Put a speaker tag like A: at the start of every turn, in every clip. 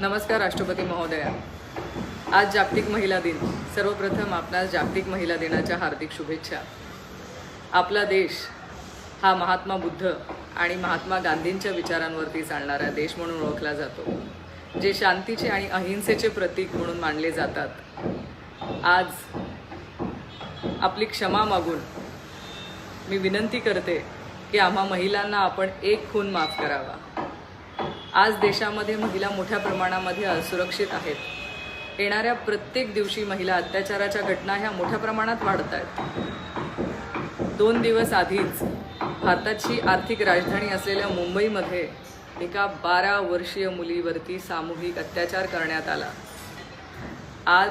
A: नमस्कार राष्ट्रपती महोदया. आज जागतिक महिला दिन. सर्वप्रथम आपणास जागतिक महिला दिनाच्या हार्दिक शुभेच्छा. आपला देश हा महात्मा बुद्ध आणि महात्मा गांधींच्या विचारांवरती चालणारा देश म्हणून ओळखला जातो, जे शांतीचे आणि अहिंसेचे प्रतीक म्हणून मानले जातात. आज आपली क्षमा मागून मी विनंती करते की आम्हा महिलांना आपण एक खून माफ करावा. आज देशामध्ये महिला मोठ्या प्रमाणामध्ये असुरक्षित आहेत. येणाऱ्या प्रत्येक दिवशी महिला अत्याचाराच्या घटना ह्या मोठ्या प्रमाणात वाढत आहेत. 2 दिवस आधीच भारताची आर्थिक राजधानी असलेल्या मुंबईमध्ये एका 12 वर्षीय मुलीवरती सामूहिक अत्याचार करण्यात आला. आज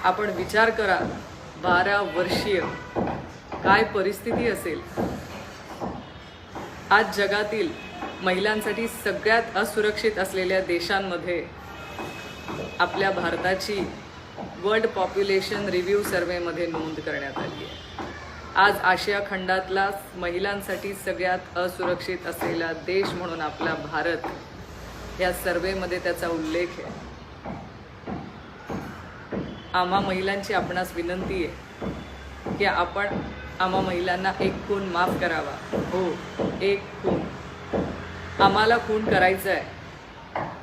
A: आपण विचार करा, 12 वर्षीय काय परिस्थिती असेल. आज जगातील महिलांसाठी सगळ्यात असुरक्षित असलेल्या देशांमध्ये आपल्या भारताची वर्ल्ड पॉप्युलेशन रिव्ह्यू सर्वेमध्ये नोंद करण्यात आली आहे. आज आशिया खंडातला महिलांसाठी सगळ्यात असुरक्षित असलेला देश म्हणून आपला भारत या सर्वेमध्ये त्याचा उल्लेख आहे. आम्हा महिलांची आपणास विनंती आहे की आपण आम्हा महिलांना एक खून माफ करावा. हो, एक खून. आम्हाला खून करायचा आहे.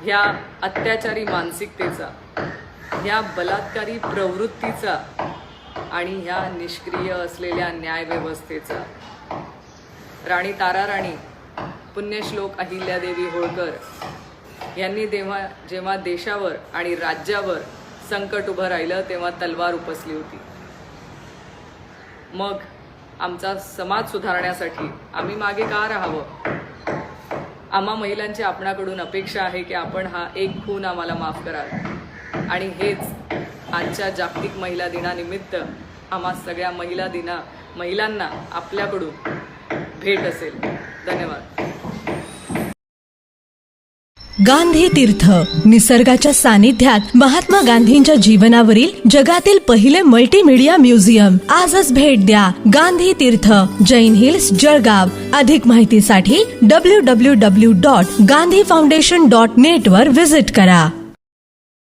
A: ह्या अत्याचारी मानसिकतेचा, ह्या बलात्कारी प्रवृत्तीचा आणि ह्या निष्क्रिय असलेल्या न्यायव्यवस्थेचा. राणी ताराराणी, पुण्यश्लोक अहिल्यादेवी होळकर यांनी जेव्हा देशावर आणि राज्यावर संकट उभं राहिलं तेव्हा तलवार उपसली होती. मग आमचा समाज सुधारण्यासाठी आम्ही मागे का राहावं. आम्हा महिलांची आपणाकडून अपेक्षा आहे की आपण हा एक खून आम्हाला माफ कराल. आणि हेच आजच्या जागतिक महिला दिनानिमित्त आम्हा सगळ्या महिलांना आपल्याकडून भेट असेल. धन्यवाद.
B: गांधी तीर्थ, निसर्गाच्या सानिध्यात महात्मा गांधींच्या जीवनावरील जगातील पहिले मल्टीमीडिया म्युझियम. आजच भेट द्या. गांधी तीर्थ, जैन हिल्स, जळगाव. अधिक माहितीसाठी www.gandhifoundation.net वर व्हिजिट करा.